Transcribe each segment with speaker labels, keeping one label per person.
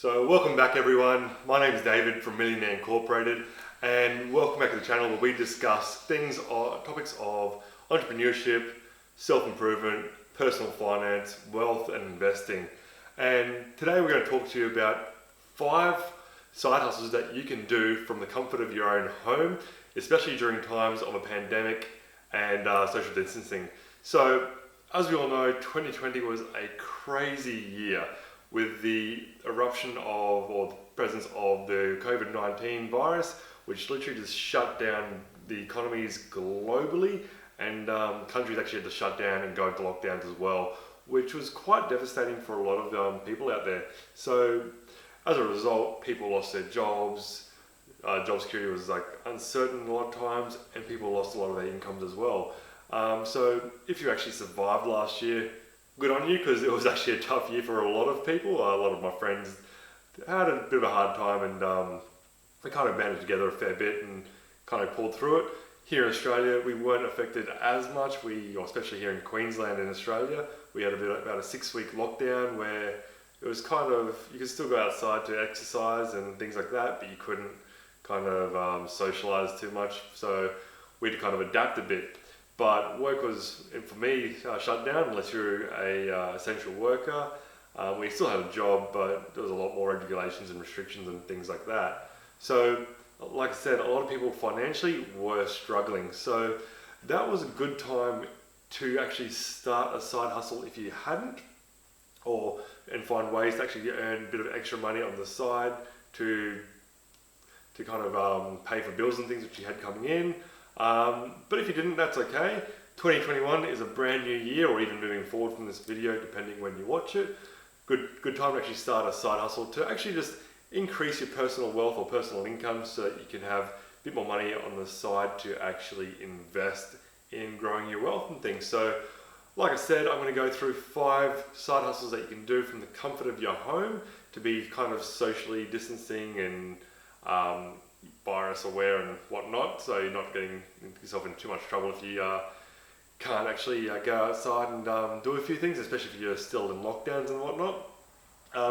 Speaker 1: So welcome back everyone, my name is David from Millionaire Incorporated and welcome back to the channel where we discuss topics of entrepreneurship, self-improvement, personal finance, wealth and investing. And today we're going to talk to you about 5 side hustles that you can do from the comfort of your own home, especially during times of a pandemic and social distancing. So as we all know, 2020 was a crazy year with the eruption of, or the presence of the COVID-19 virus, which literally just shut down the economies globally, and countries actually had to shut down and go into lockdowns as well, which was quite devastating for a lot of people out there. So as a result, people lost their jobs, job security was uncertain a lot of times, and people lost a lot of their incomes as well. So if you actually survived last year, good on you, because it was actually a tough year for a lot of people. A lot of my friends had a bit of a hard time, and we kind of banded together a fair bit and kind of pulled through it. Here in Australia, we weren't affected as much. Especially here in Queensland in Australia, we had about a 6-week lockdown where it was kind of, you could still go outside to exercise and things like that, but you couldn't kind of socialise too much. So we had to kind of adapt a bit. But work was, for me, shut down unless you're a essential worker. We still had a job, but there was a lot more regulations and restrictions and things like that. So, like I said, a lot of people financially were struggling. So that was a good time to actually start a side hustle if you hadn't, and find ways to actually earn a bit of extra money on the side to kind of pay for bills and things which you had coming in. But if you didn't, that's okay. 2021 is a brand new year, or even moving forward from this video, depending when you watch it. Good time to actually start a side hustle to actually just increase your personal wealth or personal income so that you can have a bit more money on the side to actually invest in growing your wealth and things. So, like I said, I'm going to go through 5 side hustles that you can do from the comfort of your home to be kind of socially distancing and virus aware and whatnot, so you're not getting yourself in too much trouble if you can't actually go outside and do a few things, especially if you're still in lockdowns and whatnot.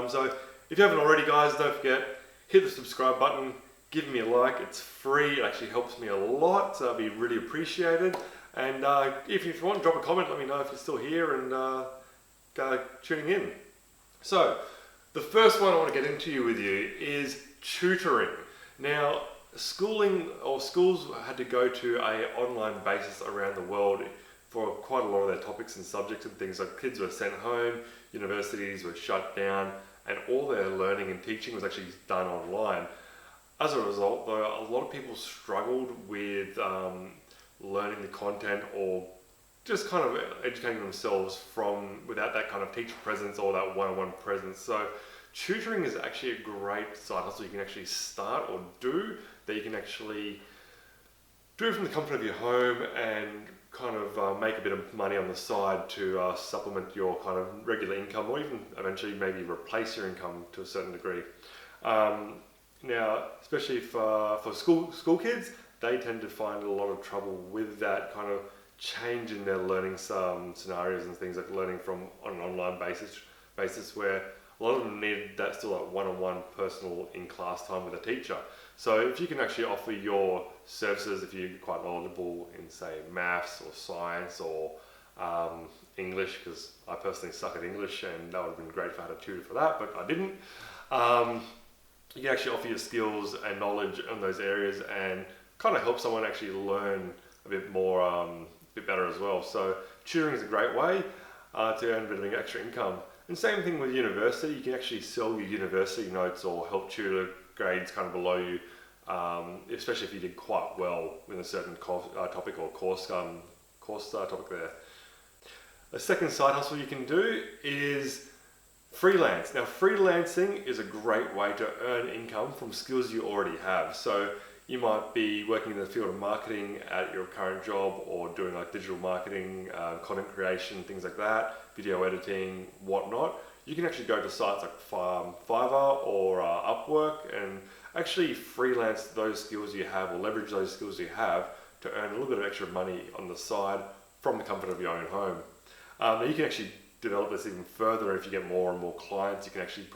Speaker 1: So if you haven't already, guys, don't forget, hit the subscribe button, give me a like, it's free, it actually helps me a lot, so that'd be really appreciated. And if you want, drop a comment, let me know if you're still here and tuning in. So the first one I want to get into with you is tutoring. Now, schools had to go to an online basis around the world for quite a lot of their topics and subjects and things. Like kids were sent home, universities were shut down, and all their learning and teaching was actually done online. As a result, though, a lot of people struggled with learning the content or just kind of educating themselves without that kind of teacher presence or that one-on-one presence. So tutoring is actually a great side hustle you can actually start or do, that you can actually do from the comfort of your home and kind of make a bit of money on the side to supplement your kind of regular income, or even eventually maybe replace your income to a certain degree. Now, especially for school kids, they tend to find a lot of trouble with that kind of change in their learning scenarios and things, like learning from on an online basis where a lot of them need that one-on-one personal in-class time with a teacher. So if you can actually offer your services, if you're quite knowledgeable in, say, maths or science or English, because I personally suck at English and that would have been great if I had a tutor for that, but I didn't. You can actually offer your skills and knowledge in those areas and kind of help someone actually learn a bit more, a bit better as well. So tutoring is a great way to earn a bit of extra income. And same thing with university, you can actually sell your university notes or help tutor grades kind of below you, especially if you did quite well with a certain topic or course topic there. A second side hustle you can do is freelance. Now, freelancing is a great way to earn income from skills you already have. So you might be working in the field of marketing at your current job, or doing like digital marketing, content creation, things like that, video editing, whatnot. You can actually go to sites like Fiverr or Upwork and actually freelance those skills you have, or leverage those skills you have to earn a little bit of extra money on the side from the comfort of your own home. Now you can actually develop this even further, if you get more and more clients, you can actually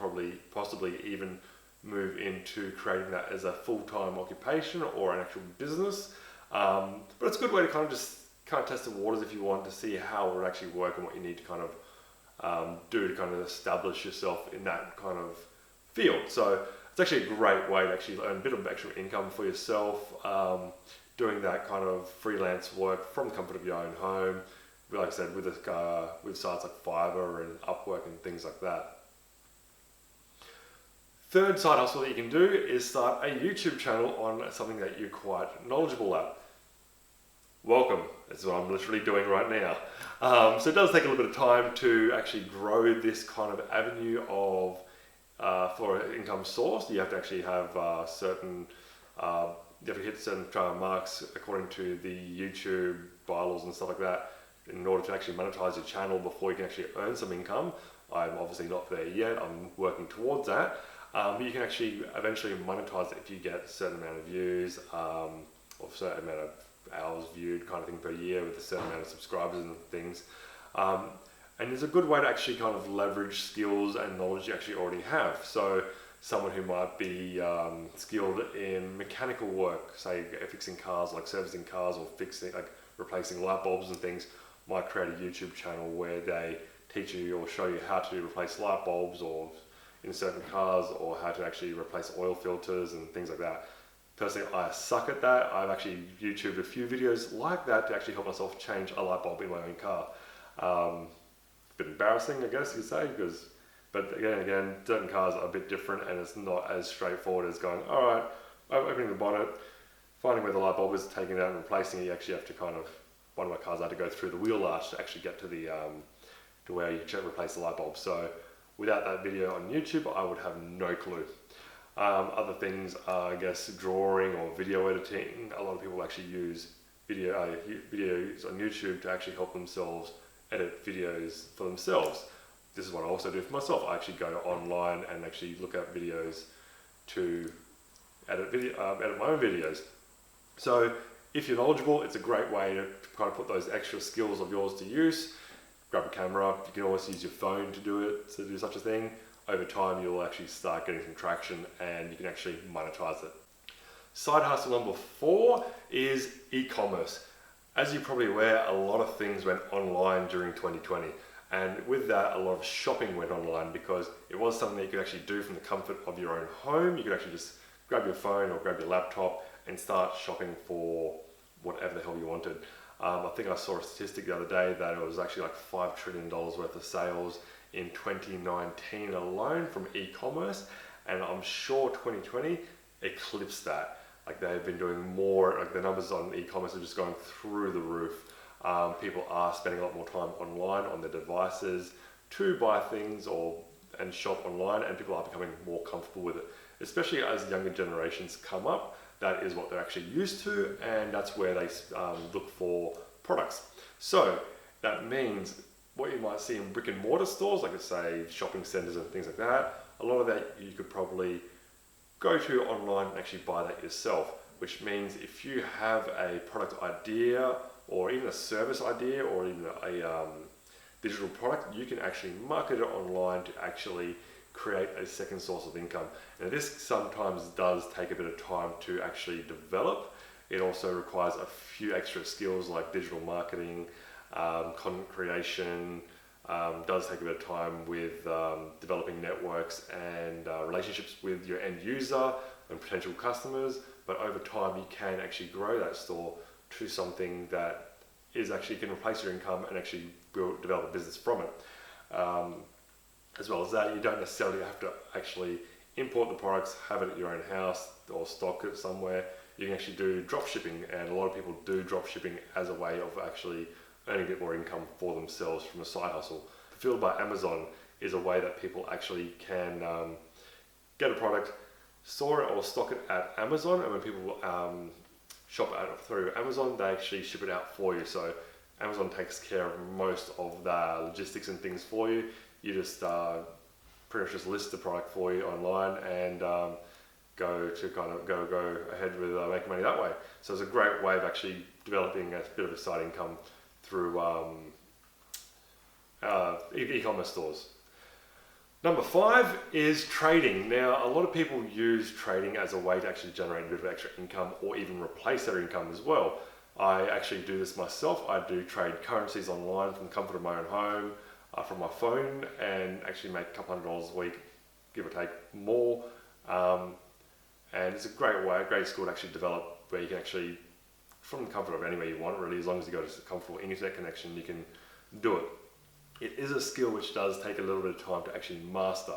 Speaker 1: possibly even move into creating that as a full-time occupation or an actual business. But it's a good way to kind of test the waters if you want to see how it would actually work and what you need to kind of do to kind of establish yourself in that kind of field. So it's actually a great way to actually earn a bit of extra income for yourself, doing that kind of freelance work from the comfort of your own home, like I said, with sites like Fiverr and Upwork and things like that. Third side hustle that you can do is start a YouTube channel on something that you're quite knowledgeable at. Welcome, that's what I'm literally doing right now. So it does take a little bit of time to actually grow this kind of avenue of for an income source. You have to actually have you have to hit certain marks according to the YouTube bylaws and stuff like that in order to actually monetize your channel before you can actually earn some income. I'm obviously not there yet, I'm working towards that. But you can actually eventually monetize it if you get a certain amount of views, or a certain amount of hours viewed kind of thing per year with a certain amount of subscribers and things. And there's a good way to actually kind of leverage skills and knowledge you actually already have. So someone who might be skilled in mechanical work, say fixing cars, like servicing cars or replacing light bulbs and things, might create a YouTube channel where they teach you or show you how to replace light bulbs or in certain cars, or how to actually replace oil filters and things like that. Personally, I suck at that. I've actually YouTubed a few videos like that to actually help myself change a light bulb in my own car. A bit embarrassing, I guess you'd say, but again, certain cars are a bit different and it's not as straightforward as going, all right, opening the bonnet, finding where the light bulb is, taking it out and replacing it. You actually have to one of my cars I had to go through the wheel arch to actually get to to where you can replace the light bulb. So without that video on YouTube, I would have no clue. Other things are, I guess, drawing or video editing. A lot of people actually use videos on YouTube to actually help themselves edit videos for themselves. This is what I also do for myself. I actually go online and actually look at videos to edit my own videos. So if you're knowledgeable, it's a great way to kind of put those extra skills of yours to use. Grab a camera, you can always use your phone to do such a thing. Over time, you'll actually start getting some traction and you can actually monetize it. Side hustle number 4 is e-commerce. As you're probably aware, a lot of things went online during 2020. And with that, a lot of shopping went online because it was something that you could actually do from the comfort of your own home. You could actually just grab your phone or grab your laptop and start shopping for whatever the hell you wanted. I think I saw a statistic the other day that it was actually like $5 trillion worth of sales in 2019 alone from e-commerce, and I'm sure 2020 eclipsed that. Like they've been doing more, like the numbers on e-commerce are just going through the roof. People are spending a lot more time online on their devices to buy things and shop online, and people are becoming more comfortable with it, especially as younger generations come up. That is what they're actually used to, and that's where they look for products. So that means what you might see in brick and mortar stores, like say shopping centers and things like that, a lot of that you could probably go to online and actually buy that yourself, which means if you have a product idea or even a service idea or even a digital product, you can actually market it online to actually create a second source of income. And this sometimes does take a bit of time to actually develop. It also requires a few extra skills like digital marketing, content creation, does take a bit of time with developing networks and relationships with your end user and potential customers. But over time, you can actually grow that store to something that is actually can replace your income and actually develop a business from it. As well as that, you don't necessarily have to actually import the products, have it at your own house or stock it somewhere. You can actually do drop shipping, and a lot of people do drop shipping as a way of actually earning a bit more income for themselves from a side hustle. Fulfilled by Amazon is a way that people actually can get a product, store it or stock it at Amazon, and when people shop through Amazon, they actually ship it out for you. So Amazon takes care of most of the logistics and things for you. You just pretty much just list the product for you online and go ahead with making money that way. So it's a great way of actually developing a bit of a side income through e-commerce stores. Number 5 is trading. Now, a lot of people use trading as a way to actually generate a bit of extra income or even replace their income as well. I actually do this myself. I do trade currencies online from the comfort of my own home, from my phone, and actually make a couple $100 a week, give or take more. And it's a great skill to actually develop, where you can actually, from the comfort of anywhere you want really, as long as you got a comfortable internet connection, you can do it. It is a skill which does take a little bit of time to actually master.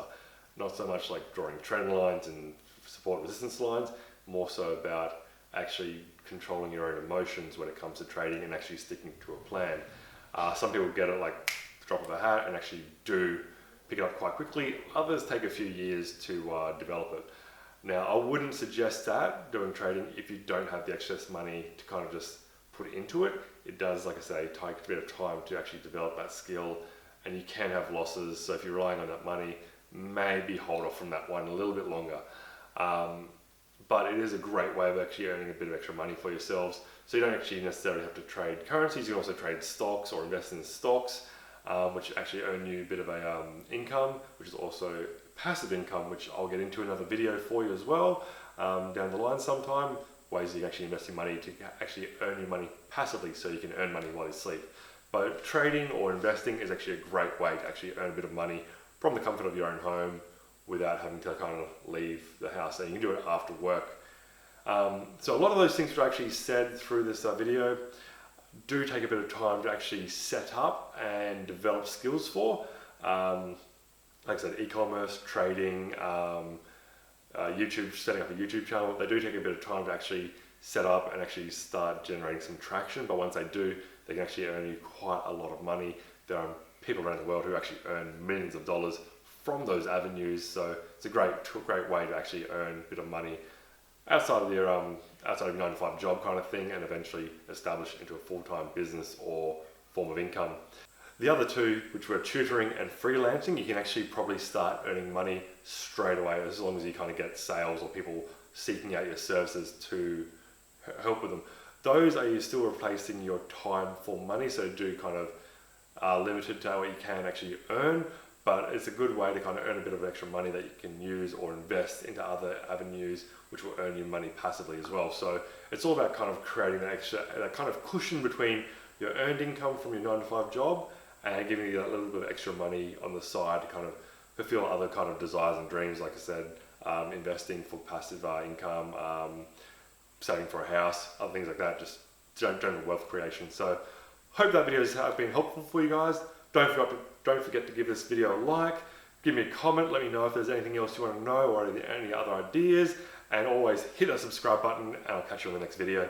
Speaker 1: Not so much like drawing trend lines and support resistance lines, more so about actually controlling your own emotions when it comes to trading and actually sticking to a plan. Some people get it like the drop of a hat and actually do pick it up quite quickly. Others take a few years to develop it. Now, I wouldn't suggest that doing trading if you don't have the excess money to kind of just put into it. It does, like I say, take a bit of time to actually develop that skill, and you can have losses. So if you're relying on that money, maybe hold off from that one a little bit longer. But it is a great way of actually earning a bit of extra money for yourselves. So you don't actually necessarily have to trade currencies. You can also trade stocks or invest in stocks, which actually earn you a bit of a income, which is also passive income, which I'll get into another video for you as well down the line sometime. Ways you can actually invest your money to actually earn your money passively, so you can earn money while you sleep. But trading or investing is actually a great way to actually earn a bit of money from the comfort of your own home without having to kind of leave the house. And you can do it after work. So a lot of those things which I actually said through this video do take a bit of time to actually set up and develop skills for. Like I said, e-commerce, trading, YouTube, setting up a YouTube channel, they do take a bit of time to actually set up and actually start generating some traction. But once they do, they can actually earn you quite a lot of money. There are people around the world who actually earn millions of dollars from those avenues. So it's a great way to actually earn a bit of money outside of your 9-to-5 job kind of thing, and eventually establish into a full-time business or form of income. The other two, which were tutoring and freelancing, you can actually probably start earning money straight away as long as you kind of get sales or people seeking out your services to help with them. Those are you still replacing your time for money, so do kind of limited to what you can actually earn, but it's a good way to kind of earn a bit of extra money that you can use or invest into other avenues which will earn you money passively as well. So it's all about kind of creating that kind of cushion between your earned income from your 9-to-5 job and giving you that little bit of extra money on the side to kind of fulfill other kind of desires and dreams. Like I said, investing for passive income, saving for a house, other things like that, just general wealth creation. So hope that video has been helpful for you guys. Don't forget to give this video a like, give me a comment, let me know if there's anything else you want to know or any other ideas, and always hit that subscribe button, and I'll catch you on the next video.